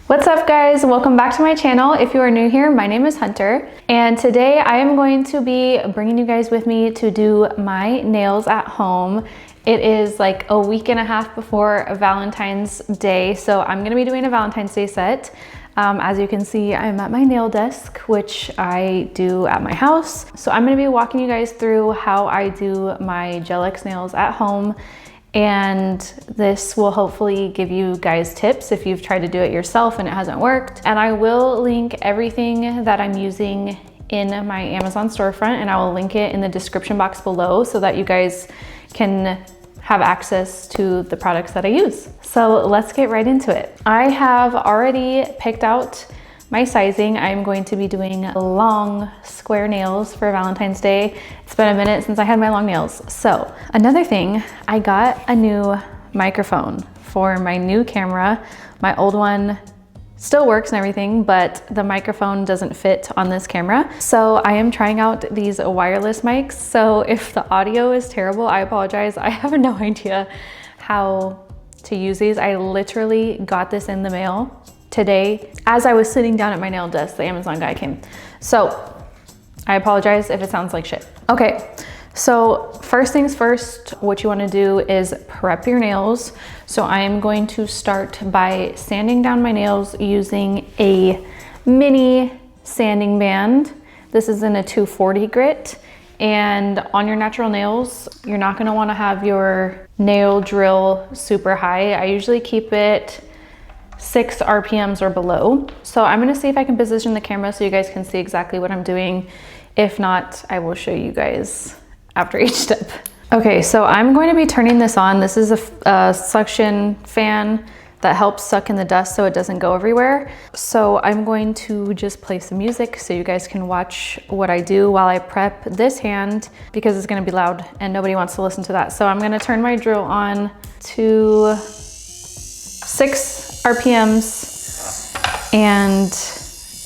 What's up guys? Welcome back to my channel. If you are new here, my name is Hunter, and today I am going to be bringing you guys with me to do my nails at home. It is like a week and a half before Valentine's Day, so I'm gonna be doing a Valentine's Day set. As you can see, I'm at my nail desk, which I do at my house. So I'm gonna be walking you guys through how I do my Gel-X nails at home. And this will hopefully give you guys tips if you've tried to do it yourself and it hasn't worked. And I will link everything that I'm using in my Amazon storefront, and I will link it in the description box below so that you guys can have access to the products that I use. So let's get right into it. I have already picked out my sizing. I'm going to be doing long square nails for Valentine's Day. It's been a minute since I had my long nails. So another thing, I got a new microphone for my new camera. My old one still works and everything, but the microphone doesn't fit on this camera. So I am trying out these wireless mics. So if the audio is terrible, I apologize. I have no idea how to use these. I literally got this in the mail today as I was sitting down at my nail desk. The Amazon guy came. So I apologize if it sounds like shit. Okay, so first things first, what you want to do is prep your nails. So I am going to start by sanding down my nails using a mini sanding band. This is in a 240 grit. And on your natural nails, you're not going to want to have your nail drill super high. I usually keep it 6 RPMs or below. So I'm gonna see if I can position the camera so you guys can see exactly what I'm doing. If not, I will show you guys after each step. Okay, so I'm going to be turning this on. This is a suction fan that helps suck in the dust so it doesn't go everywhere. So I'm going to just play some music so you guys can watch what I do while I prep this hand, because it's gonna be loud and nobody wants to listen to that. So I'm gonna turn my drill on to 6 RPMs, and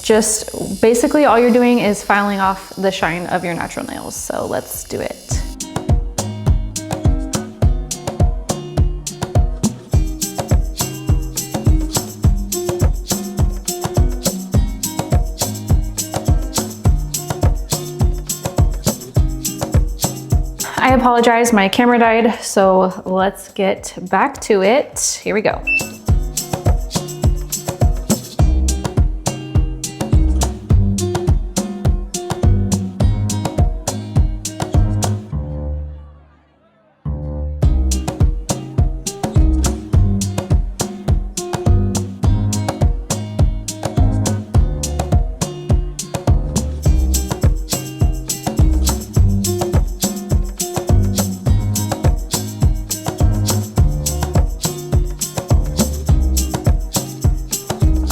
just basically all you're doing is filing off the shine of your natural nails. So let's do it. I apologize, my camera died, so let's get back to it. Here we go.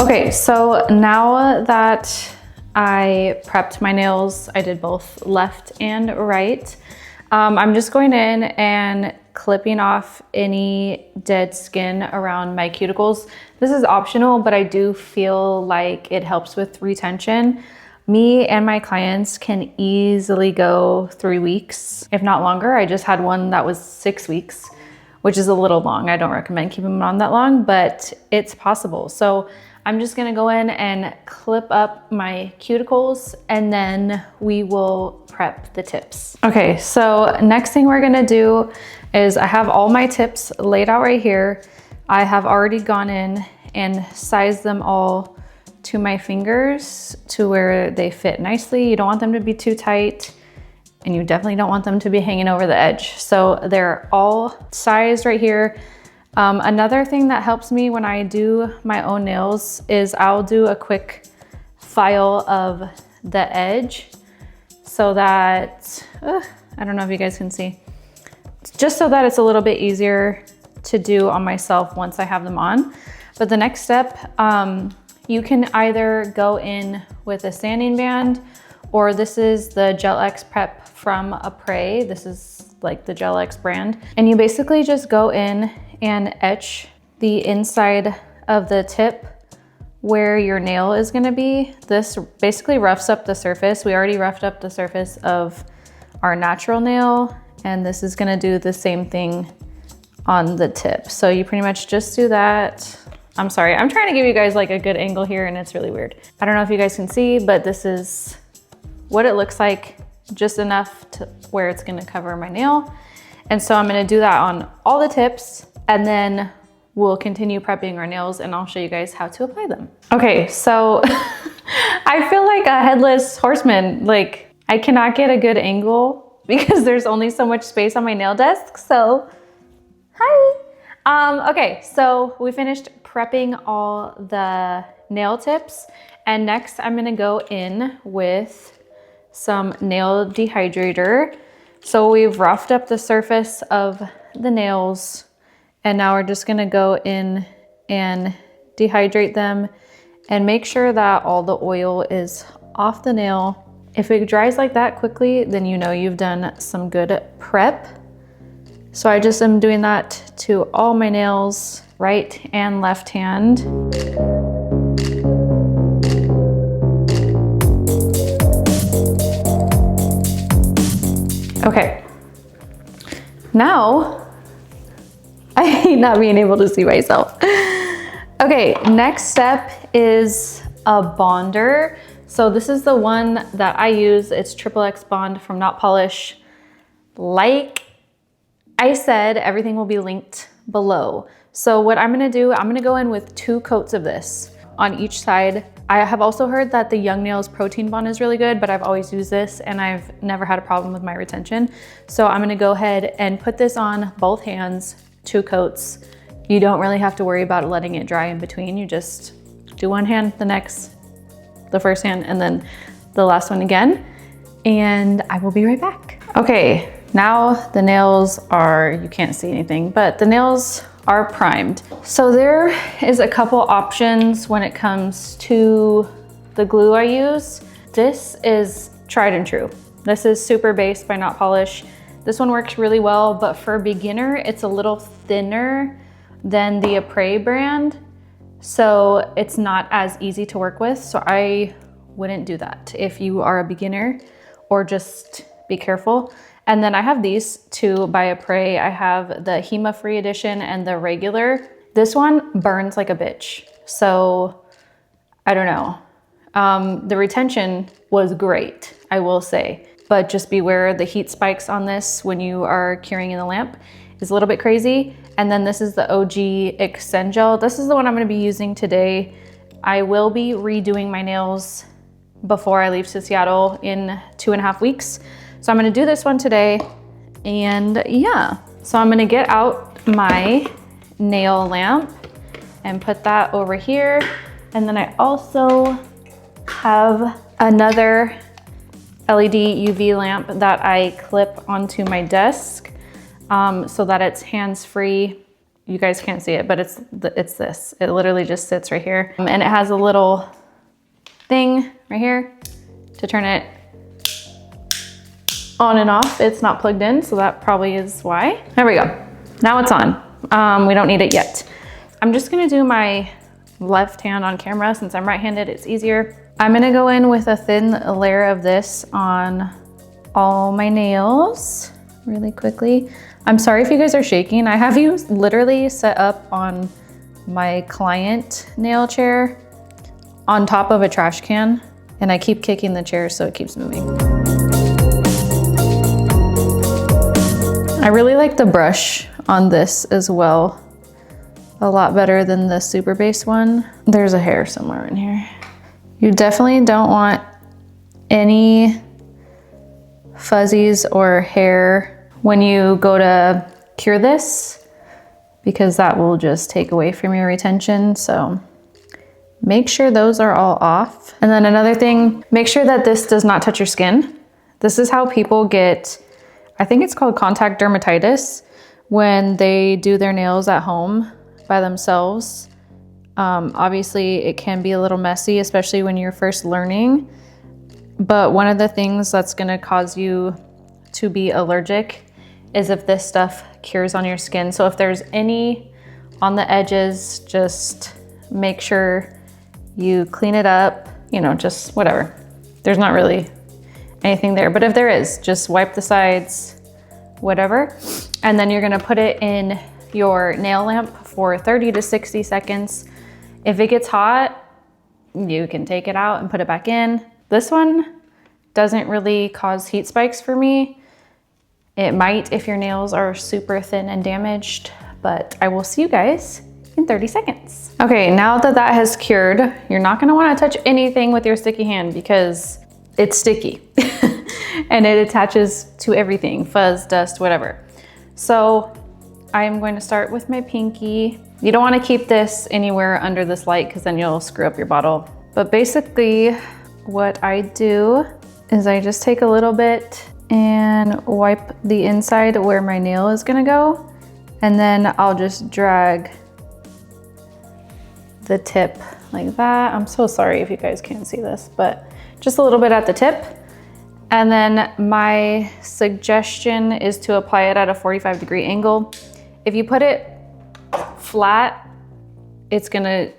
Okay, so now that I prepped my nails, I did both left and right. I'm just going in and clipping off any dead skin around my cuticles. This is optional, but I do feel like it helps with retention. Me and my clients can easily go 3 weeks, if not longer. I just had one that was 6 weeks, which is a little long. I don't recommend keeping them on that long, but it's possible. So I'm just gonna go in and clip up my cuticles, and then we will prep the tips. Okay, so next thing we're gonna do is I have all my tips laid out right here. I have already gone in and sized them all to my fingers to where they fit nicely. You don't want them to be too tight, and you definitely don't want them to be hanging over the edge. So they're all sized right here. Another thing that helps me when I do my own nails is I'll do a quick file of the edge so that, I don't know if you guys can see, just so that it's a little bit easier to do on myself once I have them on. But the next step, you can either go in with a sanding band, or this is the Gel-X Prep from Apres. This is like the Gel-X brand. And you basically just go in and etch the inside of the tip where your nail is gonna be. This basically roughs up the surface. We already roughed up the surface of our natural nail, and this is gonna do the same thing on the tip. So you pretty much just do that. I'm sorry, I'm trying to give you guys like a good angle here and it's really weird. I don't know if you guys can see, but this is what it looks like, just enough to where it's gonna cover my nail. And so I'm gonna do that on all the tips, and then we'll continue prepping our nails and I'll show you guys how to apply them. Okay, so I feel like a headless horseman. Like, I cannot get a good angle because there's only so much space on my nail desk, so hi. Okay, so we finished prepping all the nail tips, and next I'm gonna go in with some nail dehydrator. So we've roughed up the surface of the nails, and now we're just gonna go in and dehydrate them and make sure that all the oil is off the nail. If it dries like that quickly, then you know you've done some good prep. So I just am doing that to all my nails, right and left hand. Okay, now I hate not being able to see myself. Okay, next step is a bonder. So this is the one that I use. It's XXX Bond from Not Polish. Like I said, everything will be linked below. So what I'm gonna do, I'm gonna go in with 2 coats of this on each side. I have also heard that the Young Nails Protein Bond is really good, but I've always used this and I've never had a problem with my retention. So I'm gonna go ahead and put this on both hands, 2 coats. You don't really have to worry about letting it dry in between. You just do one hand, the first hand, and then the last one again. And I will be right back. Okay, now the nails are, you can't see anything, but the nails are primed. So there is a couple options when it comes to the glue I use. This is tried and true. This is Super Base by Not Polish. This one works really well, but for a beginner, it's a little thinner than the Apres brand. So it's not as easy to work with. So I wouldn't do that if you are a beginner, or just be careful. And then I have these 2 by Apres. I have the HEMA free edition and the regular. This one burns like a bitch. So I don't know. The retention was great, I will say, but just beware the heat spikes on this when you are curing in the lamp is a little bit crazy. And then this is the OG Extend Gel. This is the one I'm gonna be using today. I will be redoing my nails before I leave to Seattle in 2.5 weeks. So I'm gonna do this one today, and yeah. So I'm gonna get out my nail lamp and put that over here. And then I also have another LED UV lamp that I clip onto my desk so that it's hands-free. You guys can't see it, but it's this. It literally just sits right here. And it has a little thing right here to turn it on and off. It's not plugged in, so that probably is why. There we go. Now it's on. We don't need it yet. I'm just gonna do my left hand on camera since I'm right-handed, it's easier. I'm gonna go in with a thin layer of this on all my nails really quickly. I'm sorry if you guys are shaking. I have you literally set up on my client nail chair on top of a trash can, and I keep kicking the chair so it keeps moving. I really like the brush on this as well. A lot better than the Super Base one. There's a hair somewhere in here. You definitely don't want any fuzzies or hair when you go to cure this, because that will just take away from your retention. So make sure those are all off. And then another thing, make sure that this does not touch your skin. This is how people get, I think it's called contact dermatitis, when they do their nails at home by themselves. Obviously it can be a little messy, especially when you're first learning. But one of the things that's gonna cause you to be allergic is if this stuff cures on your skin. So if there's any on the edges, just make sure you clean it up, you know, just whatever. There's not really anything there, but if there is, just wipe the sides, whatever. And then you're gonna put it in your nail lamp for 30 to 60 seconds If it gets hot, you can take it out and put it back in. This one doesn't really cause heat spikes for me. It might if your nails are super thin and damaged, but I will see you guys in 30 seconds. Okay, now that that has cured, you're not gonna wanna touch anything with your sticky hand because it's sticky and it attaches to everything, fuzz, dust, whatever. So I'm going to start with my pinky. You don't wanna keep this anywhere under this light because then you'll screw up your bottle. But basically what I do is I just take a little bit and wipe the inside where my nail is gonna go. And then I'll just drag the tip like that. I'm so sorry if you guys can't see this, but just a little bit at the tip. And then my suggestion is to apply it at a 45-degree angle. If you put it flat, it's gonna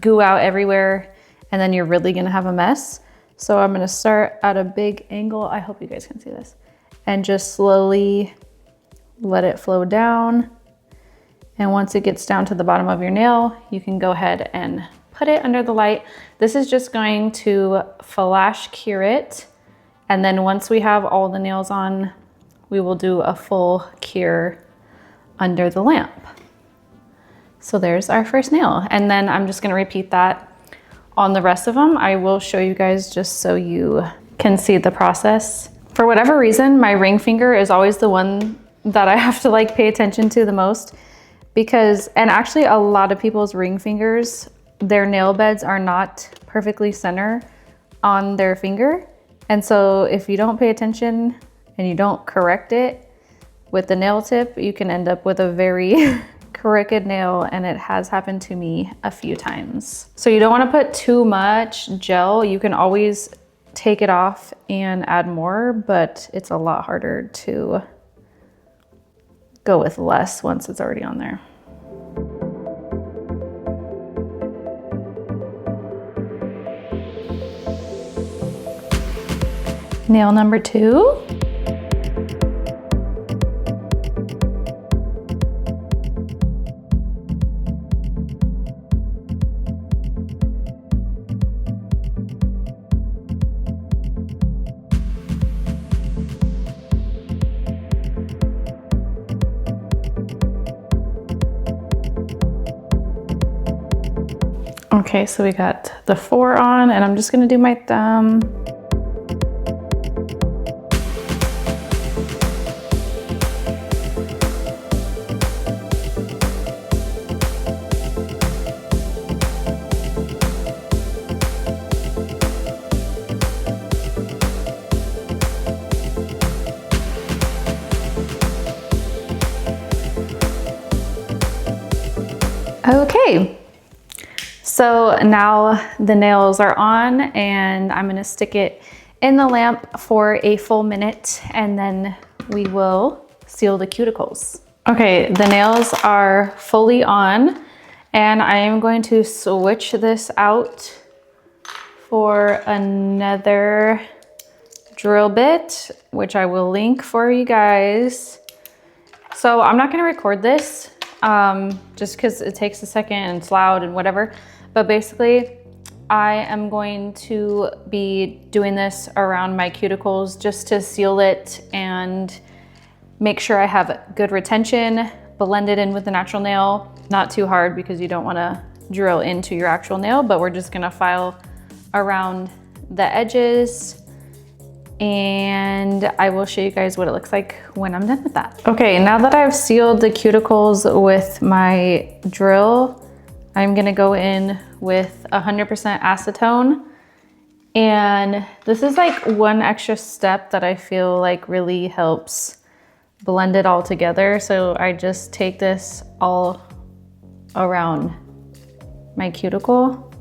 goo out everywhere and then you're really gonna have a mess. So I'm gonna start at a big angle. I hope you guys can see this. And just slowly let it flow down. And once it gets down to the bottom of your nail, you can go ahead and put it under the light. This is just going to flash cure it. And then once we have all the nails on, we will do a full cure under the lamp. So there's our first nail. And then I'm just gonna repeat that on the rest of them. I will show you guys just so you can see the process. For whatever reason, my ring finger is always the one that I have to like pay attention to the most because, and actually a lot of people's ring fingers, their nail beds are not perfectly center on their finger. And so if you don't pay attention and you don't correct it with the nail tip, you can end up with a very crooked nail, and it has happened to me a few times. So you don't want to put too much gel. You can always take it off and add more, but it's a lot harder to go with less once it's already on there. Nail number 2. Okay, so we got the 4 on, and I'm just gonna do my thumb. Okay. So now the nails are on, and I'm gonna stick it in the lamp for a full minute, and then we will seal the cuticles. Okay, the nails are fully on, and I am going to switch this out for another drill bit, which I will link for you guys. So I'm not gonna record this just because it takes a second and it's loud and whatever. But basically, I am going to be doing this around my cuticles just to seal it and make sure I have good retention, blend it in with the natural nail. Not too hard because you don't want to drill into your actual nail, but we're just going to file around the edges, and I will show you guys what it looks like when I'm done with that. Okay, now that I've sealed the cuticles with my drill, I'm gonna go in with 100% acetone. And this is like one extra step that I feel like really helps blend it all together. So I just take this all around my cuticle.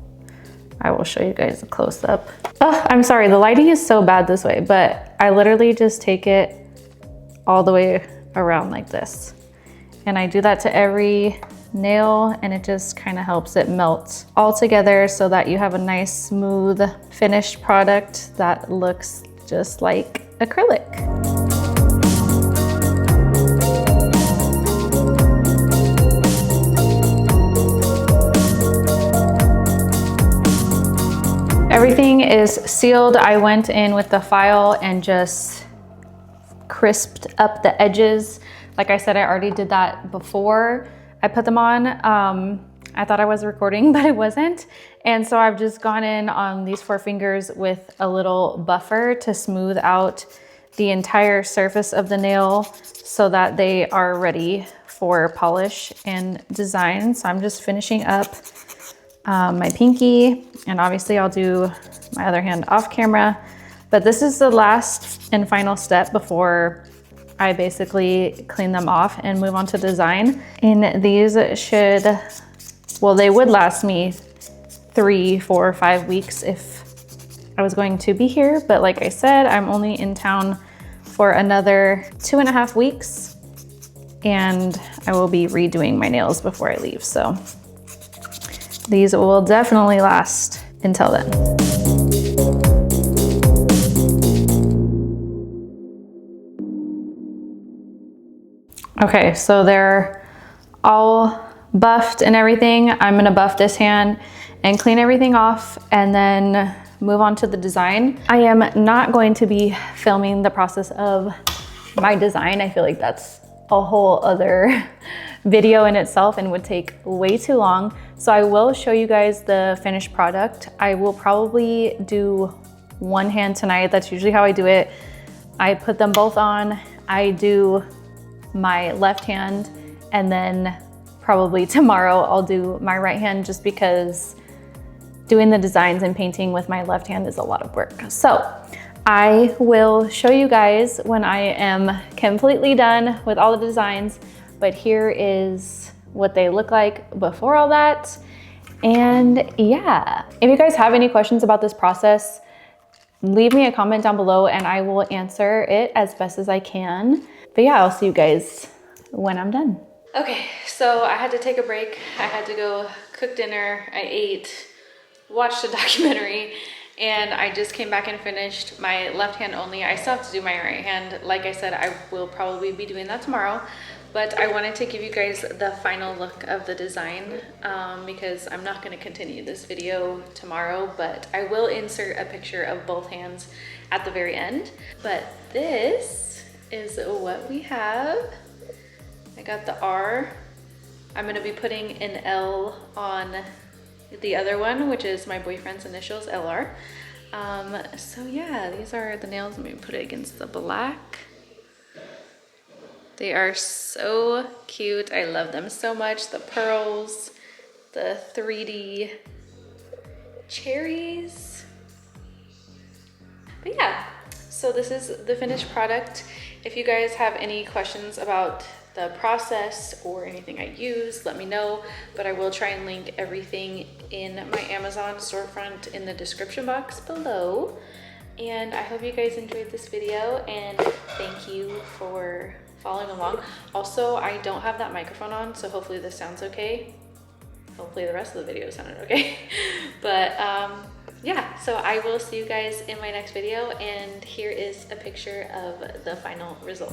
I will show you guys a close up. Oh, I'm sorry, the lighting is so bad this way, but I literally just take it all the way around like this. And I do that to every nail, and it just kind of helps it melt all together so that you have a nice smooth finished product that looks just like acrylic. Everything is sealed. I went in with the file and just crisped up the edges. Like I said, I already did that before I put them on. I thought I was recording, but it wasn't. And so I've just gone in on these 4 fingers with a little buffer to smooth out the entire surface of the nail so that they are ready for polish and design. So I'm just finishing up my pinky, and obviously I'll do my other hand off camera, but this is the last and final step before I basically clean them off and move on to design. And these should, well, they would last me 3, 4, 5 weeks if I was going to be here. But like I said, I'm only in town for another 2.5 weeks, and I will be redoing my nails before I leave. So these will definitely last until then. Okay, so they're all buffed and everything. I'm gonna buff this hand and clean everything off and then move on to the design. I am not going to be filming the process of my design. I feel like that's a whole other video in itself and would take way too long. So I will show you guys the finished product. I will probably do one hand tonight. That's usually how I do it. I put them both on. I do my left hand, and then probably tomorrow I'll do my right hand, just because doing the designs and painting with my left hand is a lot of work. So I will show you guys when I am completely done with all the designs, but here is what they look like before all that. And yeah, if you guys have any questions about this process, leave me a comment down below and I will answer it as best as I can. But yeah, I'll see you guys when I'm done. Okay, so I had to take a break. I had to go cook dinner. I ate, watched a documentary, and I just came back and finished my left hand only. I still have to do my right hand. Like I said, I will probably be doing that tomorrow, but I wanted to give you guys the final look of the design because I'm not going to continue this video tomorrow, but I will insert a picture of both hands at the very end. But this is what we have. I got the R. I'm going to be putting an L on the other one, which is my boyfriend's initials, LR. So yeah, these are the nails. Let me put it against the black. They are so cute. I love them so much. The pearls, the 3D cherries. But yeah, so this is the finished product. If you guys have any questions about the process or anything I use, let me know, but I will try and link everything in my Amazon storefront in the description box below. And I hope you guys enjoyed this video, and thank you for following along. Also, I don't have that microphone on, so hopefully this sounds okay. Hopefully the rest of the video sounded okay. But yeah, so I will see you guys in my next video, and here is a picture of the final result.